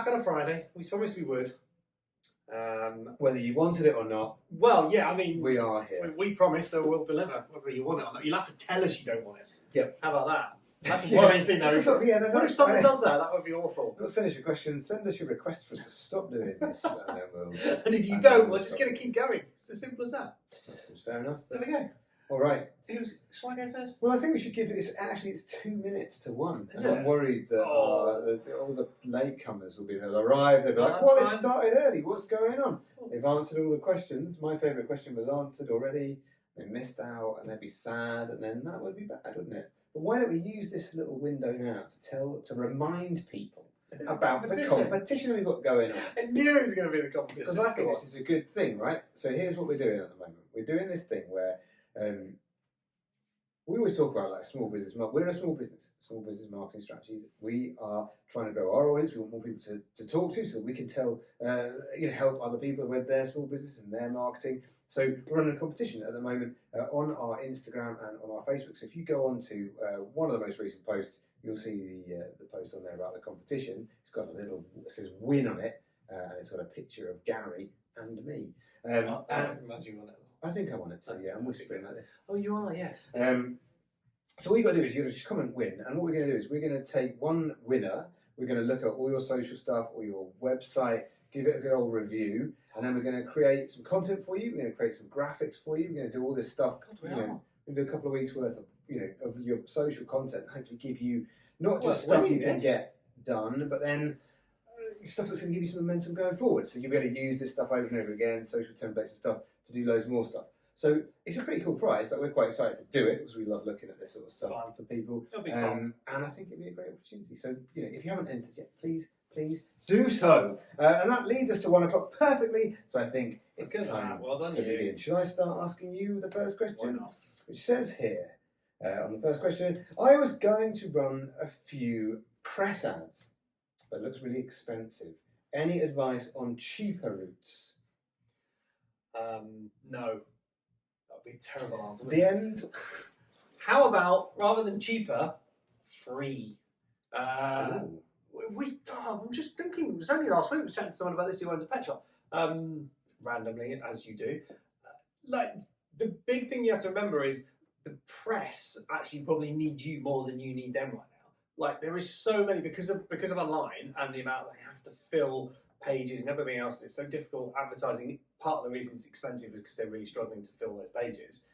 back on a Friday. We promised we would. Whether you wanted it or not. Well, yeah, I mean, we are here. We promise that we'll deliver, whether you want it or not. You'll have to tell us you don't want it. Yep. How about that? That's the worrying thing, though. What if someone does that? That would be awful. Don't send us your questions. Send us your requests for us to stop doing this, and then we'll. And if you don't, we're just going to keep going. It's as simple as that. That seems fair enough. There we go. All right. Shall I go first? Well, I think we should give it. It's 2 minutes to 1. Is and it? I'm worried that all the latecomers will be. They'll arrive. They'll be like, that's "Well, it fine. started early. What's going on?" They've answered all the questions. My favourite question was answered already. They missed out, and they'd be sad, and then that would be bad, wouldn't it? But why don't we use this little window now to remind people about the competition we've got going on? I knew it was going to be the competition. Because I think this is a good thing, right? So here's what we're doing at the moment. We're doing this thing where we always talk about like small business. We're a small business marketing strategies. We are trying to grow our audience. We want more people to talk to, so we can tell, help other people with their small business and their marketing. So we're running a competition at the moment on our Instagram and on our Facebook. So if you go on to one of the most recent posts, you'll see the post on there about the competition. It's got it says win on it, and it's got a picture of Gary and me. I imagine you want it. I think I want it to, yeah. I'm whispering like this. Oh, you are, yes. So what you've got to do is you're going to just come and win. And what we're going to do is we're going to take one winner. We're going to look at all your social stuff, all your website, give it a good old review, and then we're going to create some content for you. We're going to create some graphics for you. We're going to do all this stuff. God, we are. We're going to do a couple of weeks worth of your social content. Hopefully, give you not just stuff you can get done, but then stuff that's going to give you some momentum going forward. So you'll be able to use this stuff over and over again, social templates and stuff, to do loads more stuff. So it's a pretty cool prize. That we're quite excited to do it because we love looking at this sort of stuff for people. It'll be fun. And I think it'd be a great opportunity. So if you haven't entered yet, please do so. And that leads us to 1 o'clock perfectly. So I think it's time to begin. Should I start asking you the first question? Why not? Which says here on the first question, I was going to run a few press ads, but it looks really expensive. Any advice on cheaper routes? No. That would be a terrible answer. The end. How about, rather than cheaper, free? I'm just thinking, it was only last week I was chatting to someone about this who owns a pet shop. Randomly, as you do. The big thing you have to remember is the press actually probably need you more than you need them right now. Like, there is so many, because of online and the amount they have to fill pages and everything else, it's so difficult advertising. Part of the reason it's expensive is because they're really struggling to fill those pages.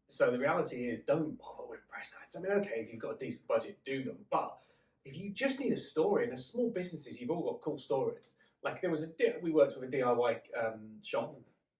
So the reality is, don't bother with press ads. I mean, okay, if you've got a decent budget, do them. But if you just need a story, and as small businesses, you've all got cool stories. Like, we worked with a DIY shop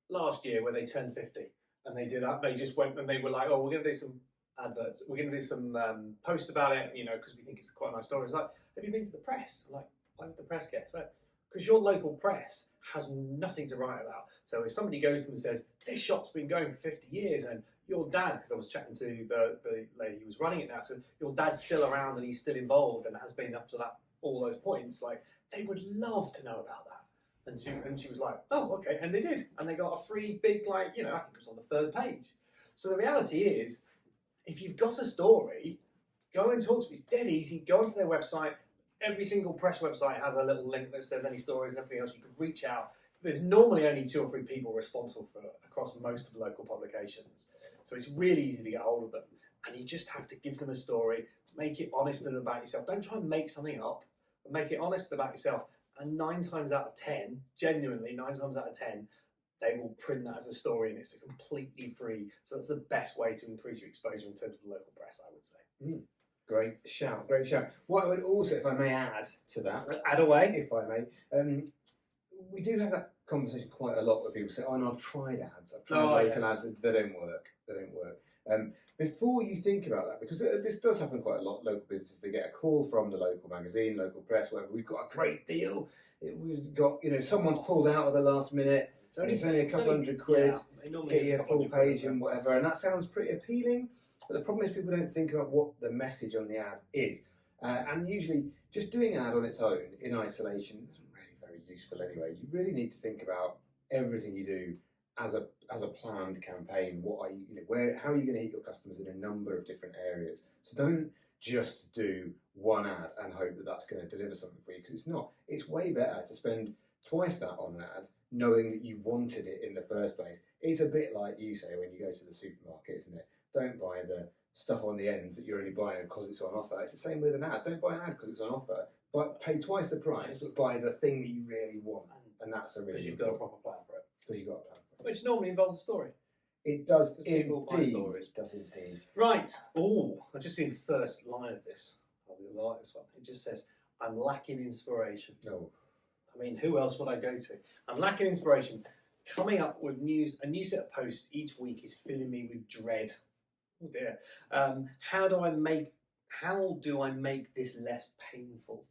last year where they turned 50, and they just went and they were like, oh, we're going to do some adverts. We're going to do some posts about it, because we think it's quite a nice story. It's like, have you been to the press? I'm like, why would the press get? So, because your local press has nothing to write about. So if somebody goes to them and says, this shop's been going for 50 years, and your dad, because I was chatting to the lady who was running it now, so your dad's still around and he's still involved and has been up to all those points, like, they would love to know about that. And she was like, oh, okay. And they did. And they got a free big, I think it was on the 3rd page. So the reality is, if you've got a story, go and talk to them. It's dead easy. Go onto their website. Every single press website has a little link that says any stories and everything else. You can reach out. There's normally only 2 or 3 people responsible for across most of the local publications. So it's really easy to get hold of them. And you just have to give them a story, make it honest and about yourself. Don't try and make something up, but make it honest about yourself. And 9 times out of 10, genuinely 9 times out of 10, they will print that as a story, and it's completely free. So that's the best way to increase your exposure in terms of the local press, I would say. Great shout. What I would also, if I may add to that, add away, if I may, we do have that conversation quite a lot where people say, "Oh, no, I've tried ads. I've tried local ads. They don't work. Before you think about that, because this does happen quite a lot. Local businesses, they get a call from the local magazine, local press, where we've got a great deal. We've got, someone's pulled out at the last minute. It's only a couple hundred quid. Get you a full page and whatever, and that sounds pretty appealing. But the problem is people don't think about what the message on the ad is. And usually just doing an ad on its own in isolation isn't really very useful anyway. You really need to think about everything you do as a planned campaign. How are you going to hit your customers in a number of different areas? So don't just do one ad and hope that that's going to deliver something for you, because it's not. It's way better to spend twice that on an ad, knowing that you wanted it in the first place. It's a bit like you say when you go to the supermarket, isn't it? Don't buy the stuff on the ends that you're only buying because it's on offer. It's the same with an ad. Don't buy an ad because it's on offer, but pay twice the price, but buy the thing that you really want. And that's a really because you've got a proper plan for it. Because you've got a plan for it. Which normally involves a story. It does People buy indeed. stories. It does indeed. Right. Oh, I've just seen the first line of this. I really like this one. It just says, "I'm lacking inspiration." No. I mean, who else would I go to? I'm lacking inspiration. Coming up with a new set of posts each week is filling me with dread. Oh dear. How do I make this less painful?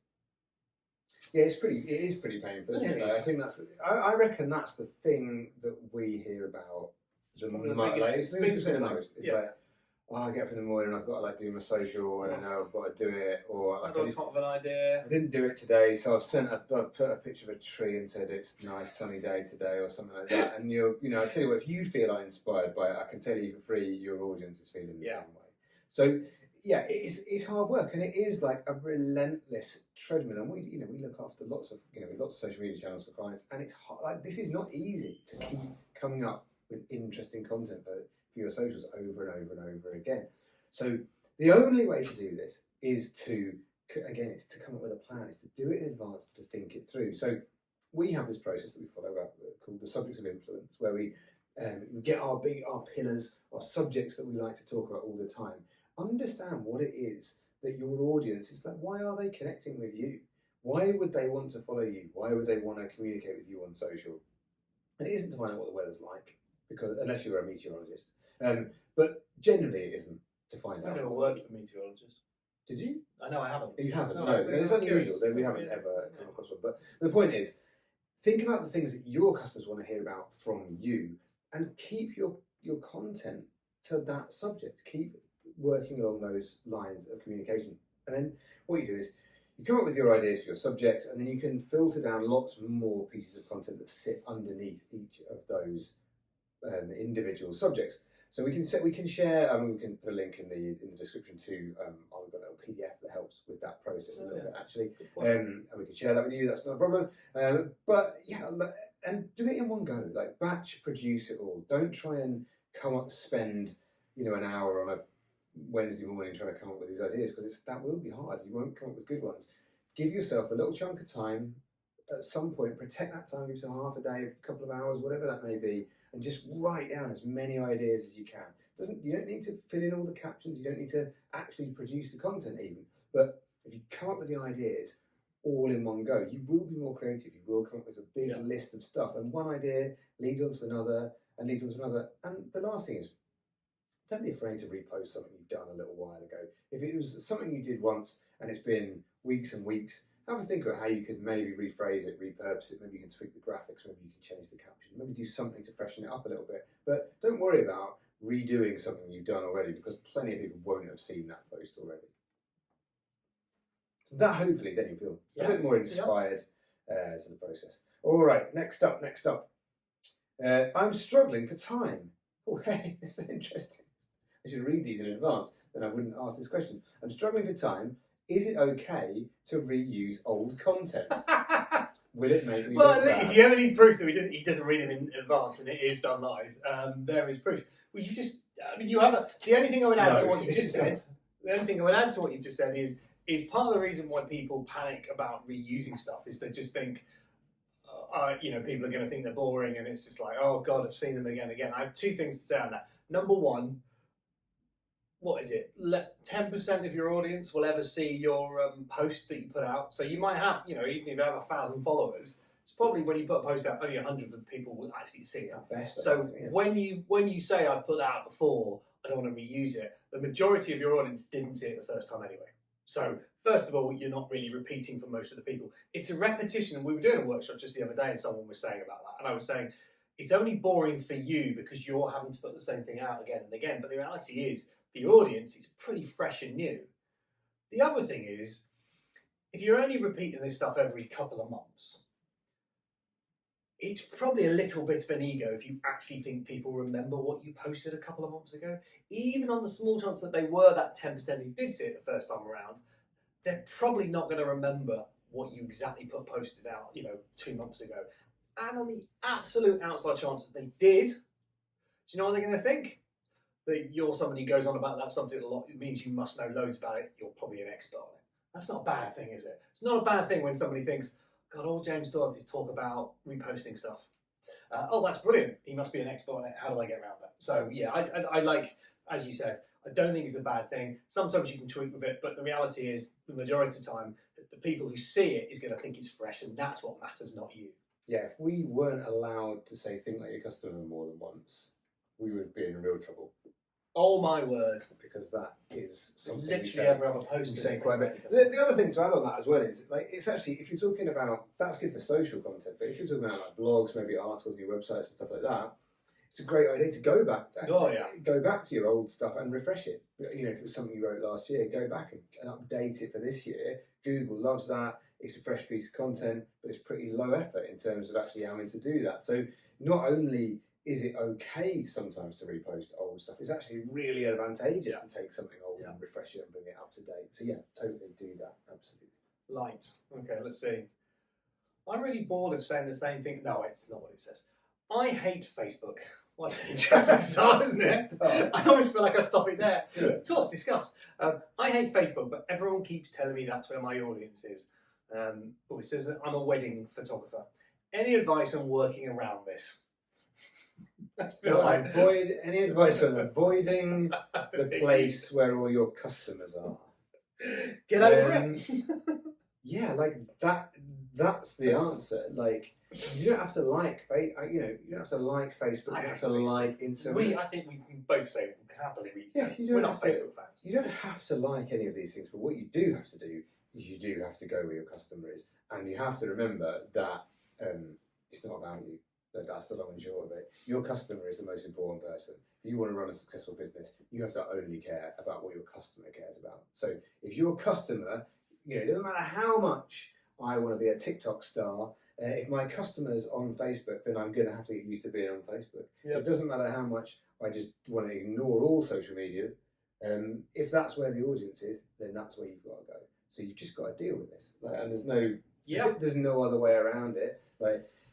Yeah, it is pretty painful, isn't it? I think I reckon that's the thing that we hear about the most. It's the most. It's like, oh, I get up in the morning and I've got to like do my social and I know I've got to do it, or like, I've got a top of an idea. I didn't do it today, so I've put a picture of a tree and said it's a nice sunny day today or something like that. And I tell you what, if you feel uninspired by it, I can tell you for free, your audience is feeling the same way. So yeah, it's hard work, and it is like a relentless treadmill. And we look after lots of social media channels for clients, and it's hard. Like, this is not easy to keep coming up with interesting content for your socials over and over and over again. So the only way to do this is to come up with a plan, is to do it in advance, to think it through. So we have this process that we follow called the subjects of influence, where we get our pillars, our subjects that we like to talk about all the time. Understand what it is that your audience is like. Why are they connecting with you? Why would they want to follow you? Why would they want to communicate with you on social? And it isn't to find out what the weather's like, because unless you're a meteorologist. But generally it isn't to find out. I never worked for a meteorologist. Did you? I know I haven't. You haven't? No, it's unusual. We haven't ever come across one. But the point is, think about the things that your customers want to hear about from you, and keep your content to that subject. Keep working along those lines of communication. And then what you do is you come up with your ideas for your subjects, and then you can filter down lots more pieces of content that sit underneath each of those individual subjects. So we can share. We can put a link in the description to. I've got a little PDF that helps with that process a little bit actually, and we can share that with you. That's not a problem. But yeah, and do it in one go. Like, batch produce it all. Don't try and spend an hour on a Wednesday morning trying to come up with these ideas, because that will be hard. You won't come up with good ones. Give yourself a little chunk of time at some point. Protect that time. Give yourself half a day, a couple of hours, whatever that may be, and just write down as many ideas as you can. You don't need to fill in all the captions. You don't need to actually produce the content even. But if you come up with the ideas all in one go, you will be more creative. You will come up with a big list of stuff, and one idea leads on to another and leads on to another. And the last thing is, don't be afraid to repost something you've done a little while ago. If it was something you did once and it's been weeks and weeks, have a think about how you could maybe rephrase it, repurpose it. Maybe you can tweak the graphics, maybe you can change the caption, maybe do something to freshen it up a little bit. But don't worry about redoing something you've done already, because plenty of people won't have seen that post already. So that, hopefully, then you feel a bit more inspired to the process. All right, next up. I'm struggling for time. Oh, hey, this is interesting. I should read these in advance, then I wouldn't ask this question. I'm struggling for time. Is it okay to reuse old content? Will it make me look bad? If you ever need proof that he doesn't read them in advance and it is done live, there is proof. Well, the only thing I would add to what you just said, is part of the reason why people panic about reusing stuff is they just think, people are going to think they're boring, and it's just like, oh God, I've seen them again and again. I have two things to say on that. Number one, what is it? 10% of your audience will ever see your post that you put out. So you might have, even if you have 1,000 followers, it's probably when you put a post out, only 100 of people will actually see it. So when you say I've put that out before, I don't want to reuse it, the majority of your audience didn't see it the first time anyway. So first of all, you're not really repeating for most of the people. It's a repetition. And we were doing a workshop just the other day and someone was saying about that. And I was saying, it's only boring for you because you're having to put the same thing out again and again. But the reality is, for the audience, it's pretty fresh and new. The other thing is, if you're only repeating this stuff every couple of months, it's probably a little bit of an ego if you actually think people remember what you posted a couple of months ago. Even on the small chance that they were that 10% who did see it the first time around, they're probably not going to remember what you exactly posted out, 2 months ago. And on the absolute outside chance that they did, do you know what they're going to think? That you're somebody who goes on about that subject a lot. It means you must know loads about it. You're probably an expert on it. That's not a bad thing, is it? It's not a bad thing when somebody thinks, God, all James does is talk about reposting stuff. Oh, that's brilliant. He must be an expert on it. How do I get around that? So, yeah, I like, as you said, I don't think it's a bad thing. Sometimes you can tweak with it, but the reality is, the majority of the time, the people who see it is going to think it's fresh, and that's what matters, not you. Yeah, if we weren't allowed to say think like your customer more than once, we would be in real trouble. Oh my word! Because that is something literally every other post. We say quite a bit. The other thing to add on that as well is, like, it's actually, if you're talking about, that's good for social content, but if you're talking about like blogs, maybe articles on your websites and stuff like that, it's a great idea to go back to your old stuff and refresh it. If it was something you wrote last year, go back and update it for this year. Google loves that. It's a fresh piece of content, but it's pretty low effort in terms of actually having to do that. So not only is it okay sometimes to repost old stuff, it's actually really advantageous to take something old and refresh it and bring it up to date. So yeah, totally do that, absolutely. Light. Okay, let's see. I'm really bored of saying the same thing. No, it's not what it says. I hate Facebook. What an interesting start, isn't it? I always feel like I stop it there. Talk, discuss. I hate Facebook, but everyone keeps telling me that's where my audience is. But it says that I'm a wedding photographer. Any advice on working around this? Any advice on avoiding the place where all your customers are? Get over it. Yeah, like that. That's the answer. Like, you don't have to like, you don't have to like Facebook. You have to like Instagram. I think we can both say happily. We're not Facebook fans. You don't have to like any of these things, but what you do have to do is you do have to go where your customer is, and you have to remember that it's not about you. That's the long and short of it. Your customer is the most important person. If you want to run a successful business, you have to only care about what your customer cares about. So if your customer, it doesn't matter how much I want to be a TikTok star, if my customer's on Facebook, then I'm going to have to get used to being on Facebook. Yep. It doesn't matter how much I just want to ignore all social media. If that's where the audience is, then that's where you've got to go. So you've just got to deal with this. And there's no other way around it.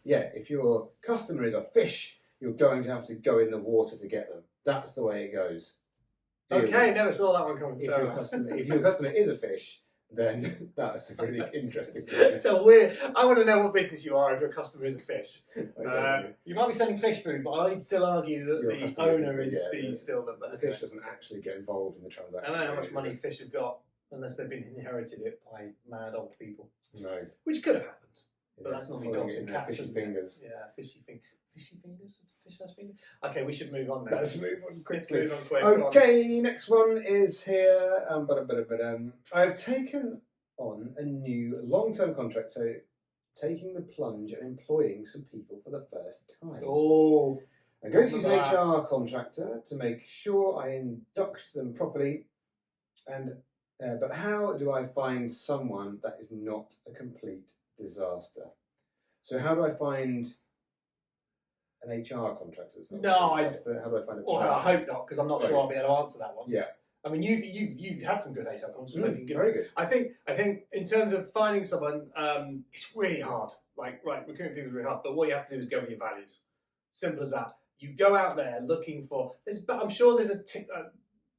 If your customer is a fish, you're going to have to go in the water to get them. That's the way it goes. Never saw that one coming. If your customer is a fish, then that's a really interesting business. So weird. I want to know what business you are if your customer is a fish. You might be selling fish food, but I'd still argue that the owner is the fish doesn't actually get involved in the transaction. I don't know how much money fish have got unless they've been inherited it by mad old people. No. Which could have happened. But that's not me dogs and cats. Fishy fingers. Yeah, fishy fingers. Fishy fingers? Fish has fingers? Okay, we should move on now. Let's move on quickly. Let's move on quick. Okay, next one is here. I've taken on a new long-term contract, so taking the plunge and employing some people for the first time. Oh. I'm going to use an HR contractor to make sure I induct them properly. But how do I find someone that is not a complete disaster? So how do I find an HR contractor? How do I find it? I hope not, because I'm not sure I'll be able to answer that one. Yeah. I mean, you've had some good HR contractors. Very good. I think in terms of finding someone, it's really hard. Recruiting people is really hard. But what you have to do is go with your values. Simple as that. You go out there looking for. But I'm sure there's a.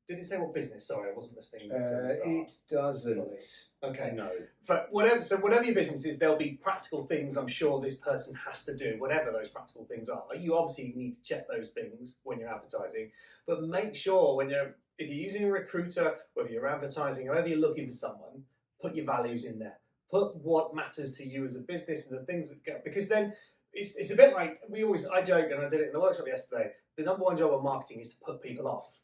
Did it say what business? Sorry, I wasn't listening. It doesn't. Okay. No. But whatever your business is, there'll be practical things I'm sure this person has to do, whatever those practical things are. You obviously need to check those things when you're advertising, but make sure if you're using a recruiter, whether you're advertising, however you're looking for someone, put your values in there. Put what matters to you as a business and the things that go, because then it's a bit like I joke, and I did it in the workshop yesterday. The number one job of marketing is to put people off.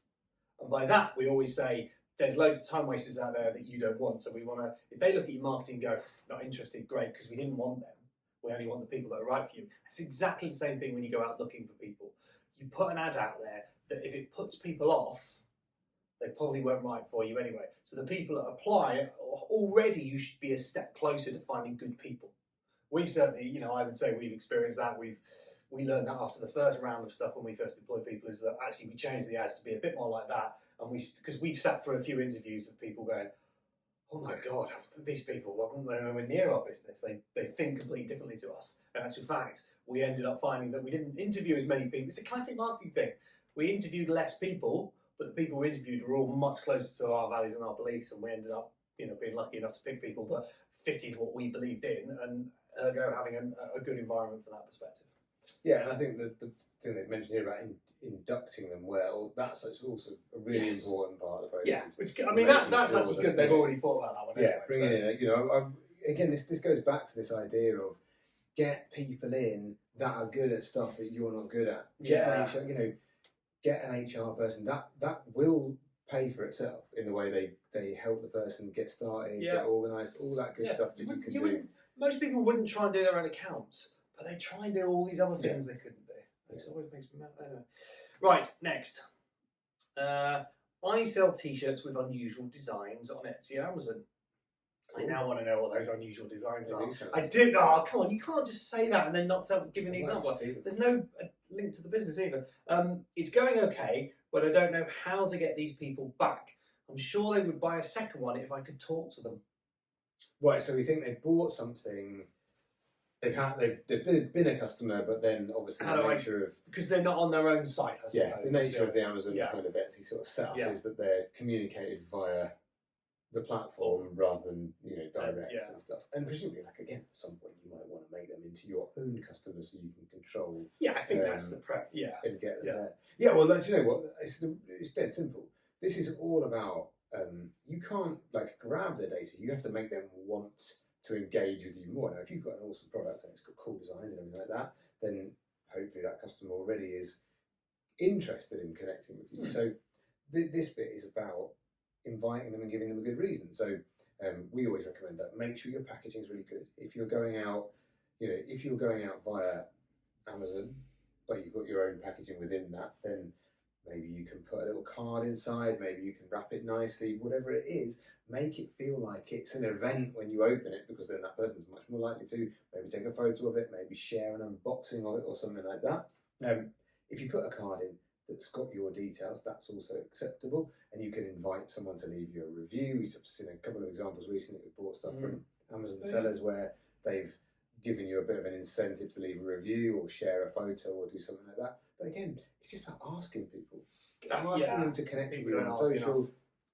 And by that, we always say, there's loads of time wasters out there that you don't want. So we want to, if they look at your marketing and go, not interested, great, because we didn't want them. We only want the people that are right for you. It's exactly the same thing when you go out looking for people. You put an ad out there that if it puts people off, they probably weren't right for you anyway. So the people that apply, already you should be a step closer to finding good people. we've certainly, you know, I would say we've experienced that. We learned that after the first round of stuff when we first deployed people, is that actually we changed the ads to be a bit more like that. And because we've sat for a few interviews of people going, oh my God, these people weren't nowhere near our business. They think completely differently to us. And actual fact, we ended up finding that we didn't interview as many people. It's a classic marketing thing. We interviewed less people, but the people we interviewed were all much closer to our values and our beliefs, and we ended up, you know, being lucky enough to pick people that fitted what we believed in, and ergo having a good environment from that perspective. Yeah, and I think the thing they mentioned here about inducting them well, that's also a really important part of the process. Yeah, which, I mean, that's actually good. They've already thought about that one. Yeah, anyway, bring it in. You know, again, this goes back to this idea of get people in that are good at stuff that you're not good at. Get an HR person that will pay for itself in the way they help the person get started, get organised, all that good stuff that you can do. Most people wouldn't try and do their own accounts, but they try and do all these other things they couldn't do. It always makes me mad. Anyway. Right, next. I sell T-shirts with unusual designs on Etsy and Amazon. Cool. I now want to know what those unusual designs are. I do. Oh, come on! You can't just say that and then not give an example. There's no link to the business either. It's going okay, but I don't know how to get these people back. I'm sure they would buy a second one if I could talk to them. Right. So we think they bought something. They've been a customer, but then obviously because they're not on their own site. I suppose. The nature of the Amazon kind of Etsy sort of setup is that they're communicated via the platform rather than direct and stuff. And presumably, like again, at some point you might want to make them into your own customers so you can control. Yeah, I think that's the prep. Yeah, and get them there. Yeah, well, do you know what? It's dead simple. This is all about. You can't grab their data. You have to make them want to engage with you more. Now, if you've got an awesome product and it's got cool designs and everything like that, then hopefully that customer already is interested in connecting with you. So this bit is about inviting them and giving them a good reason. So we always recommend that. Make sure your packaging is really good. If you're going out, via Amazon, but you've got your own packaging within that, then maybe you can put a little card inside, maybe you can wrap it nicely, whatever it is, make it feel like it's an event when you open it, because then that person's much more likely to maybe take a photo of it, maybe share an unboxing of it or something like that. If you put a card in that's got your details, that's also acceptable, and you can invite someone to leave you a review. We've seen a couple of examples recently. We bought stuff from Amazon sellers where they've given you a bit of an incentive to leave a review or share a photo or do something like that. But again, it's just about asking people. Asking them to connect with you on social,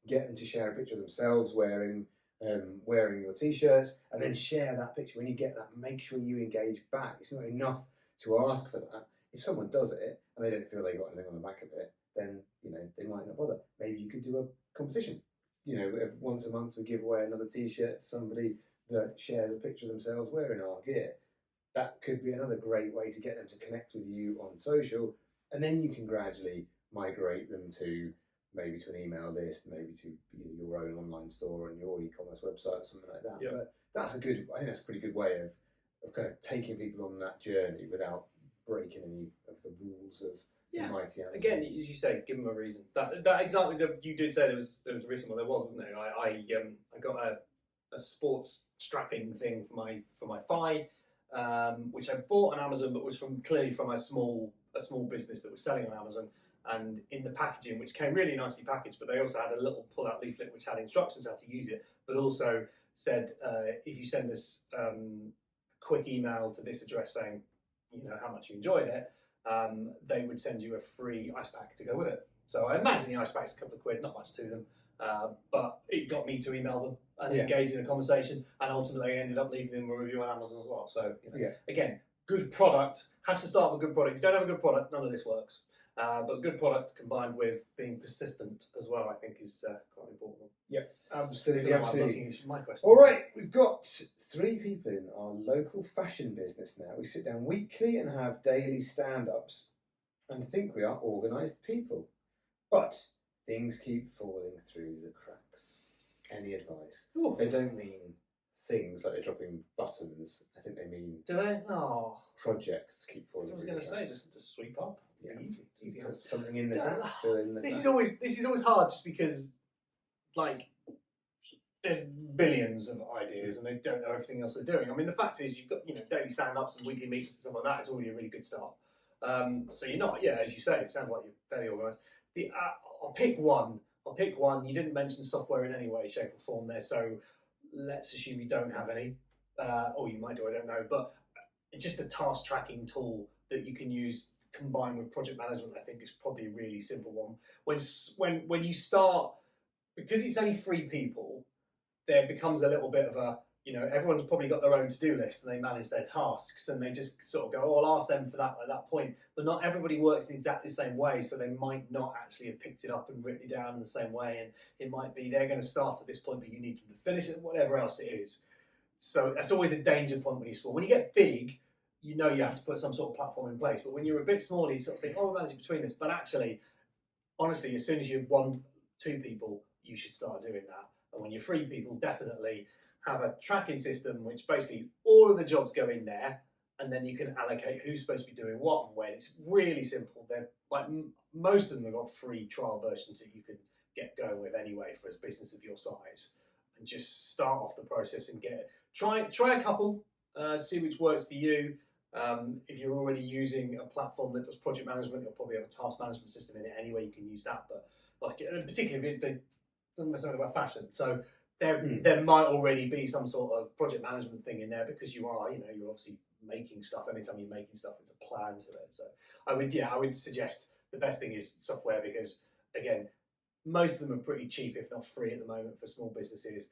get them to share a picture of themselves wearing your T-shirts, and then share that picture. When you get that, make sure you engage back. It's not enough to ask for that. If someone does it and they don't feel they got anything on the back of it, then they might not bother. Maybe you could do a competition. Once a month we give away another T-shirt to somebody that shares a picture of themselves wearing our gear. That could be another great way to get them to connect with you on social, and then you can gradually migrate them to maybe to an email list, maybe to your own online store and your e-commerce website or something like that. But I think that's a pretty good way of kind of taking people on that journey without breaking any of the rules of the mighty Amazon. Again, as you say, give them a reason. That example you did say there was a recent one. There was, wasn't there? I got a sports strapping thing for my thigh, which I bought on Amazon, but was clearly from a small business that was selling on Amazon. And in the packaging, which came really nicely packaged, but they also had a little pull-out leaflet which had instructions how to use it, but also said if you send us quick emails to this address saying how much you enjoyed it, they would send you a free ice pack to go with it. So I imagine the ice pack's a couple of quid, not much to them, but it got me to email them and engage in a conversation, and ultimately I ended up leaving them a review on Amazon as well. So again, good product has to start with a good product. If you don't have a good product, none of this works. But good product combined with being persistent as well, I think, is quite important. Yep, absolutely. My question. All right, we've got 3 people in our local fashion business now. We sit down weekly and have daily stand-ups and think we are organised people. But things keep falling through the cracks. Any advice? Ooh. They don't mean things like they're dropping buttons. I think they mean... Do they? Oh. Projects keep falling through the cracks. I was going to say, just sweep up. Yeah. Easy. Put something in the cracks. This is always hard, just because, there's billions of ideas and they don't know everything else they're doing. I mean, the fact is you've got daily stand-ups and weekly meetings and stuff like that. It's already a really good start. So you're not, as you say, it sounds like you're fairly organised. I'll pick one. You didn't mention software in any way, shape or form there, so let's assume you don't have any. Or you might do, I don't know. But it's just a task tracking tool that you can use combined with project management. I think is probably a really simple one. When you start, because it's only 3 people, there becomes a little bit of a, everyone's probably got their own to-do list and they manage their tasks and they just sort of go, oh, I'll ask them for that at that point. But not everybody works in exactly the same way, so they might not actually have picked it up and written it down in the same way. And it might be they're going to start at this point, but you need them to finish it, whatever else it is. So that's always a danger point when you're small. When you get big, you have to put some sort of platform in place. But when you're a bit smaller, you sort of think, oh, we're managing between us. But actually, honestly, as soon as you're 1, 2 people, you should start doing that. And when you're 3 people, definitely have a tracking system, which basically all of the jobs go in there, and then you can allocate who's supposed to be doing what and when. It's really simple. They're like most of them have got free trial versions that you can get going with anyway for a business of your size, and just start off the process and try a couple, see which works for you. If you're already using a platform that does project management, you'll probably have a task management system in it anyway. You can use that, but particularly if it doesn't know something about fashion, so there might already be some sort of project management thing in there because you're obviously making stuff. Anytime you're making stuff, there's a plan to it. So I would suggest the best thing is software, because again, most of them are pretty cheap, if not free at the moment for small businesses,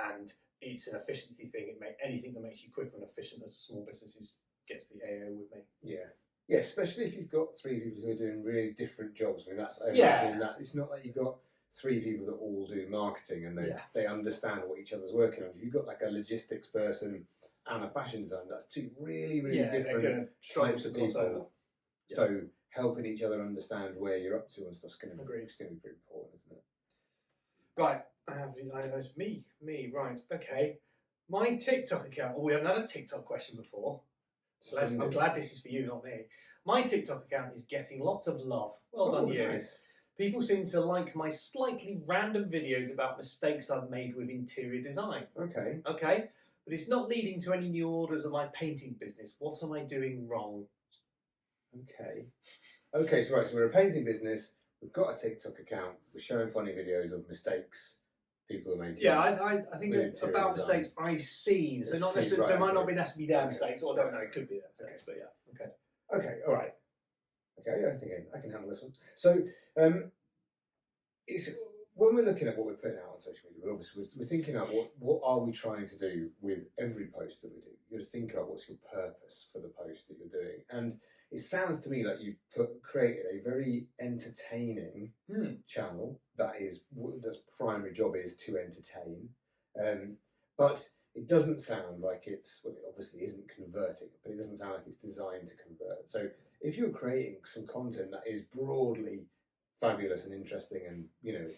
and it's an efficiency thing. Anything that makes you quicker and efficient as a small business gets the AO with me. Yeah, especially if you've got 3 people who are doing really different jobs. I mean, that's that. It's not like you've got 3 people that all do marketing and they understand what each other's working on. If you've got like a logistics person and a fashion designer, that's 2 really different types of people. Yeah. So helping each other understand where you're up to and stuff's going to be pretty important, isn't it? Right, it's me, right, okay. My TikTok account, we haven't had a TikTok question before. So I'm glad this is for you, not me. My TikTok account is getting lots of love. Well done, you. Nice. People seem to like my slightly random videos about mistakes I've made with interior design. Okay. But it's not leading to any new orders of my painting business. What am I doing wrong? Okay, so we're a painting business. We've got a TikTok account. We're showing funny videos of mistakes people are making. Yeah, I think that about mistakes I've seen. So not necessarily. So it might not be necessarily their mistakes, or I don't know. It could be their mistakes, but yeah. Okay. All right. Okay, I think I can handle this one. So, it's when we're looking at what we're putting out on social media, we're thinking about what are we trying to do with every post that we do. You've got to think about what's your purpose for the post that you're doing, and it sounds to me like you've created a very entertaining channel that's primary job is to entertain, but it doesn't sound like it obviously isn't converting, but it doesn't sound like it's designed to convert. So if you're creating some content that is broadly fabulous and interesting and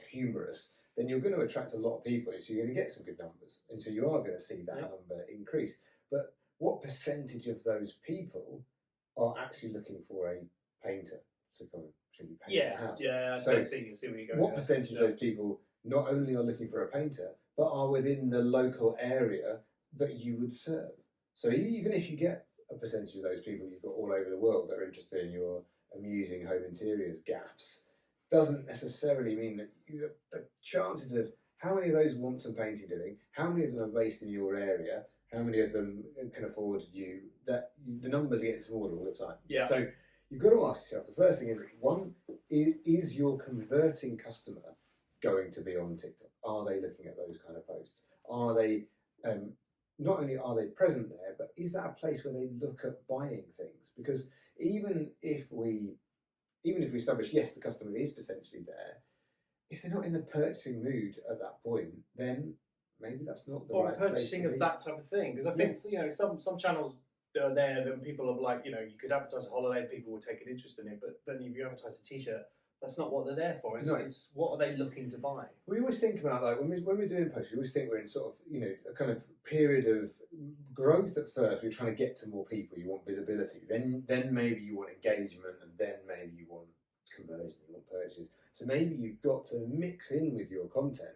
humorous, then you're going to attract a lot of people, so you're going to get some good numbers, and so you are going to see that number increase. But what percentage of those people are actually looking for a painter to come and paint their house? Yeah. So see where you go. What percentage of those people not only are looking for a painter, but are within the local area that you would serve? So even if you get a percentage of those people you've got all over the world that are interested in your amusing home interiors gaffs, doesn't necessarily mean that the chances of how many of those want some painting doing, how many of them are based in your area, how many of them can afford you, that the numbers are getting smaller all the time. Yeah. So you've got to ask yourself, the first thing is, one, is your converting customer going to be on TikTok? Are they looking at those kind of posts? Are they, not only are they present there, but is that a place where they look at buying things? Because even if we establish, yes, the customer is potentially there, if they're not in the purchasing mood at that point, then maybe that's not the right purchasing place to of that type of thing. Because I think some channels are there that people are like, you could advertise a holiday and people will take an interest in it, but then if you advertise a t-shirt, that's not what they're there for. It's what are they looking to buy? We always think about, like, when we're doing posts, we always think we're in sort of, a kind of period of growth at first. We're trying to get to more people. You want visibility. Then maybe you want engagement, and then maybe you want conversion, you want purchases. So maybe you've got to mix in with your content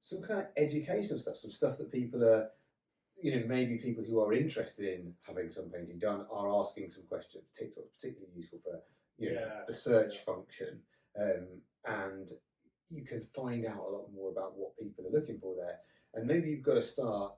some kind of educational stuff, some stuff that people are, maybe people who are interested in having some painting done are asking some questions. TikTok's particularly useful for the search function, and you can find out a lot more about what people are looking for there. And maybe you've got to start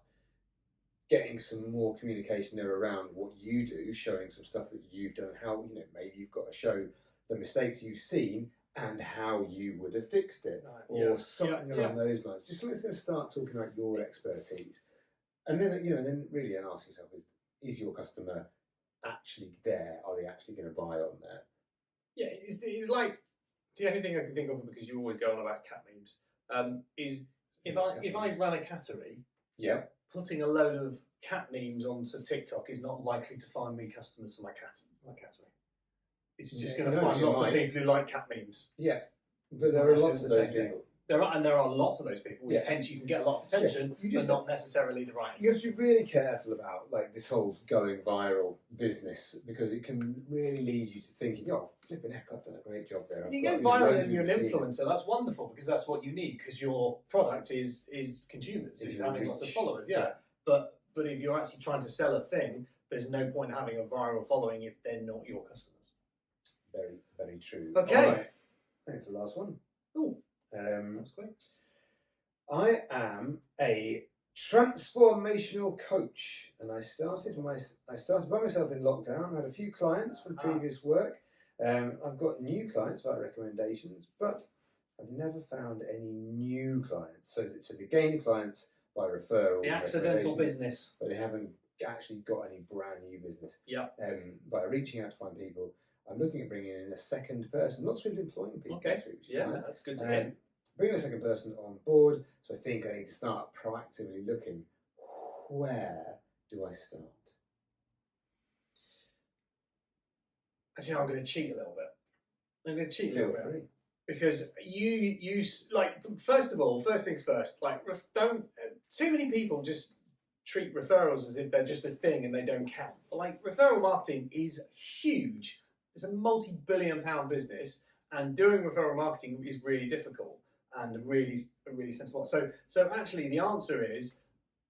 getting some more communication there around what you do, showing some stuff that you've done, how, maybe you've got to show the mistakes you've seen and how you would have fixed it, or something along those lines. Just let's start talking about your expertise. And then, then really ask yourself, is your customer actually there? Are they actually going to buy on there? Yeah, it's like, the only thing I can think of, because you always go on about cat memes, is if I run a cattery, putting a load of cat memes onto TikTok is not likely to find me customers for my cattery. It's just going to find lots of people who like cat memes. Yeah, but there are lots of those people. There are lots of those people, hence you can get a lot of attention, but not necessarily the right. You have to be really careful about this whole going viral business, because it can really lead you to thinking, "Oh, flipping heck, I've done a great job there." If you go viral and you're an influencer, that's wonderful, because that's what you need, because your product is consumers, is having lots of followers. Yeah, but if you're actually trying to sell a thing, there's no point having a viral following if they're not your customers. Very, very true. Okay, all right. I think it's the last one. Oh. That's great. I am a transformational coach, and I started by myself in lockdown. I had a few clients from previous work. I've got new clients via recommendations, but I've never found any new clients. So to gain clients by referrals, the accidental business, but they haven't actually got any brand new business. Yeah. By reaching out to find people. I'm looking at bringing in a second person, lots of people employing people. Okay. That's good to hear. Bringing a second person on board, so I think I need to start proactively looking. Where do I start? Actually, I'm going to cheat a little bit. Feel free. Because you like, first things first. Like, don't too many people just treat referrals as if they're just a thing and they don't count. But like, referral marketing is huge. It's a multi-billion-pound business, and doing referral marketing is really difficult and really sensible. So actually, the answer is,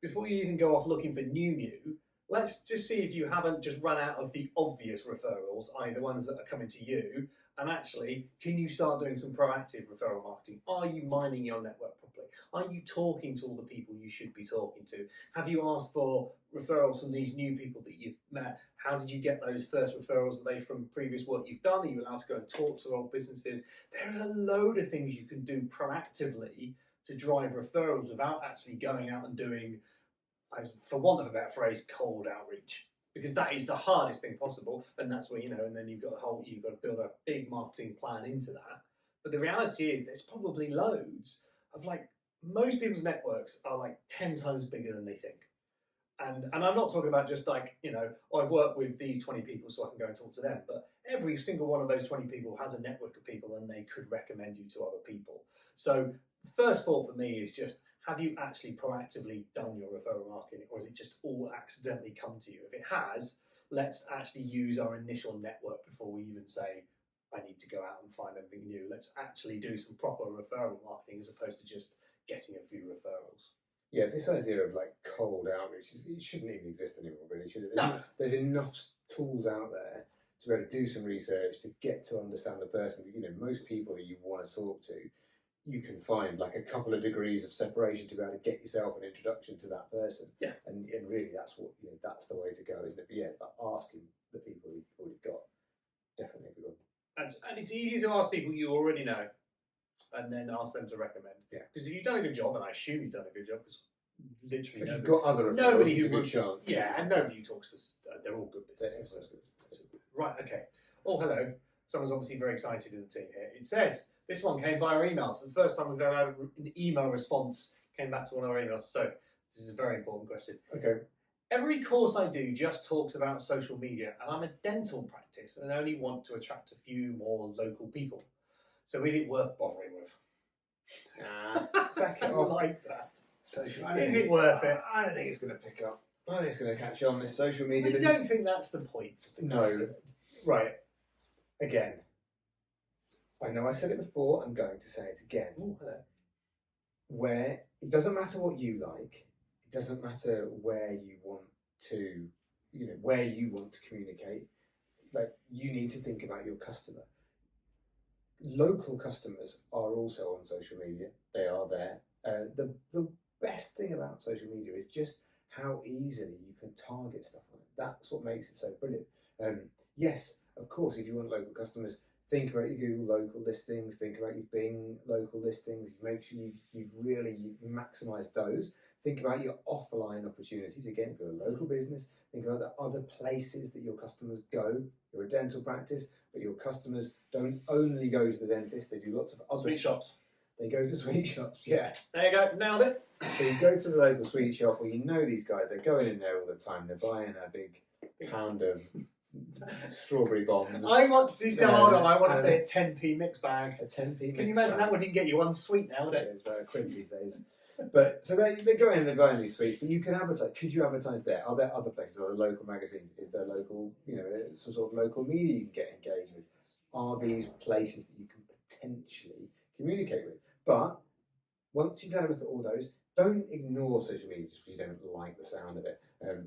before you even go off looking for new, let's just see if you haven't just run out of the obvious referrals, i.e. the ones that are coming to you, and actually, can you start doing some proactive referral marketing? Are you mining your network properly? Are you talking to all the people you should be talking to? Have you asked for referrals from these new people that you've met? How did you get those first referrals? Are they from previous work you've done? Are you allowed to go and talk to old businesses? There's a load of things you can do proactively to drive referrals without actually going out and doing, for want of a better phrase, cold outreach. Because that is the hardest thing possible, and that's where, and then you've got to build a big marketing plan into that. But the reality is, there's probably loads of, like, most people's networks are like 10 times bigger than they think. And I'm not talking about just like, I've worked with these 20 people so I can go and talk to them, but every single one of those 20 people has a network of people and they could recommend you to other people. So the first thought for me is just, have you actually proactively done your referral marketing, or is it just all accidentally come to you? If it has, let's actually use our initial network before we even say, I need to go out and find anything new. Let's actually do some proper referral marketing as opposed to just getting a few referrals. Yeah, this idea of like cold outreach, it shouldn't even exist anymore, really, should it? No. There's enough tools out there to be able to do some research, to get to understand the person. Most people that you want to talk to, you can find like a couple of degrees of separation to be able to get yourself an introduction to that person. Yeah. And really that's what that's the way to go, isn't it? But yeah, asking the people you've already got, definitely a good one. And it's easy to ask people you already know and then ask them to recommend. Yeah. Because if you've done a good job, and I assume you've done a good job, because literally if you've got other referrals, it's a good chance. Yeah, and nobody who talks to us, they're all good businesses. Right, okay. Oh, hello. Someone's obviously very excited in the team here. It says, this one came via email. It's the first time we've ever had an email response came back to one of our emails. So this is a very important question. Okay. Every course I do just talks about social media, and I'm a dental practice and I only want to attract a few more local people. So is it worth bothering with? Second I like that. Is it worth it? I don't think it's going to pick up. I don't think it's going to catch on, this social media. I don't think that's the point. No. Right. Again. I know I said it before, I'm going to say it again. Oh, hello. where it doesn't matter what you like, it doesn't matter where you want to, where you want to communicate. Like, you need to think about your customer. Local customers are also on social media. They are there. The best thing about social media is just how easily you can target stuff on it. That's what makes it so brilliant. Yes, of course, if you want local customers, think about your Google local listings, think about your Bing local listings, make sure you've really maximised those. Think about your offline opportunities. Again, if you're a local business, think about the other places that your customers go. You're a dental practice, but your customers don't only go to the dentist, they do lots of other Sweet shops. They go to sweet shops, yeah. There you go, nailed it. So you go to the local sweet shop where you know these guys, they're going in there all the time, they're buying a big pound of strawberry bombs. I want to see some hold on, I want to say a 10p mix bag. A 10p mix Can you imagine bag. that wouldn't get you one sweet now, would Yeah, it? it's very quick these days. But so they go in and they're buying these sweets, but you can advertise. Could you advertise there? Are there other places? Are there local magazines? Is there local, some sort of local media you can get engaged with? Are these places that you can potentially communicate with? But once you've had a look at all those, don't ignore social media just because you don't like the sound of it.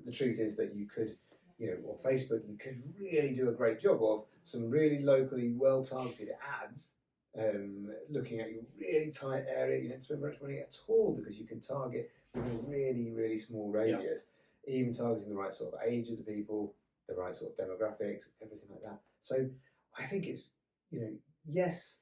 The truth is that you could, on Facebook, you could really do a great job of some really locally well-targeted ads, looking at your really tight area. You don't spend much money at all because you can target with a really, really small radius, even targeting the right sort of age of the people, the right sort of demographics, everything like that. So I think it's, yes,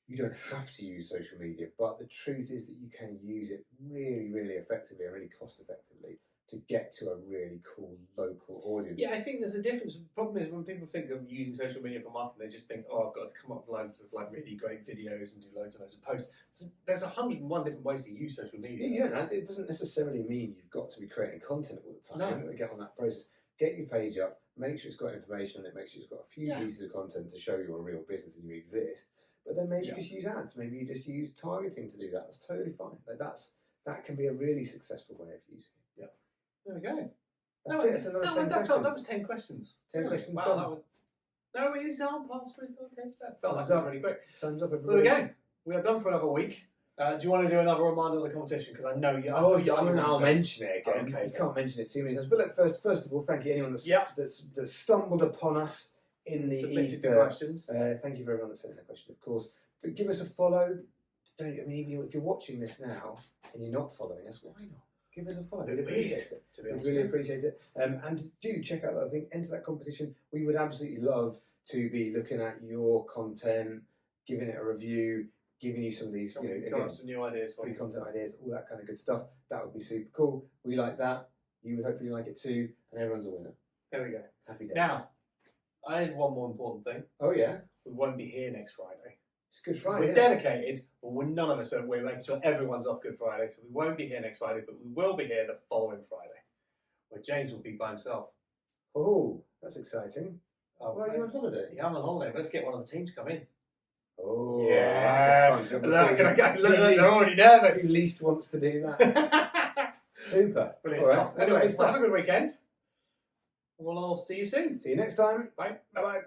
you don't have to use social media, but the truth is that you can use it really, really effectively and really cost effectively to get to a really cool local audience. Yeah, I think there's a difference. The problem is when people think of using social media for marketing, they just think, oh, I've got to come up with loads of really great videos and do loads and loads of posts. So there's 101 different ways to use social media. Yeah, it doesn't necessarily mean you've got to be creating content all the time. No. You've got to get on that process. Get your page up, make sure it's got information on it, make sure it's got a few pieces of content to show you're a real business and you exist. But then maybe you just use ads, maybe you just use targeting to do that. That's totally fine. That can be a really successful way of using it. Yeah. There we go. That's it. It's another 10 questions. That was 10 questions. 10 questions wow, done. No, it is our past. Okay, that felt Time's like it was up. really quick. Time's up, There everybody. we go. We are done for another week. Do you want to do another reminder of the competition? Because I know you. I'll mention it again. Okay, You can't mention it too many times. But look, first of all, thank you anyone that's stumbled upon us in the submitted the ether. questions. Thank you for everyone that sent in a question, of course. But give us a follow. Even if you're watching this now and you're not following us, why not? Give us a follow. We'd appreciate it. We'd really appreciate it. And do check out that thing. Enter that competition. We would absolutely love to be looking at your content, giving it a review, giving you some of these, some new ideas, free content ideas, all that kind of good stuff. That would be super cool. We like that. You would hopefully like it too, and everyone's a winner. There we go. Happy days. Now, I have one more important thing. Oh yeah, we won't be here next Friday. It's Good Friday. We're dedicated, but none of us are. We're making sure everyone's off Good Friday, so we won't be here next Friday, but we will be here the following Friday, where James will be by himself. Oh, that's exciting. Oh, Well, you're on holiday. Yeah, I'm on holiday. Let's get one of the teams to come in. Oh, yeah. that's a fun Look, job. they're already nervous. Who least wants to do that? Super. Brilliant All stuff. right. Anyway, Lovely have a good weekend. We'll all see you soon. See you next time. Bye. Bye bye.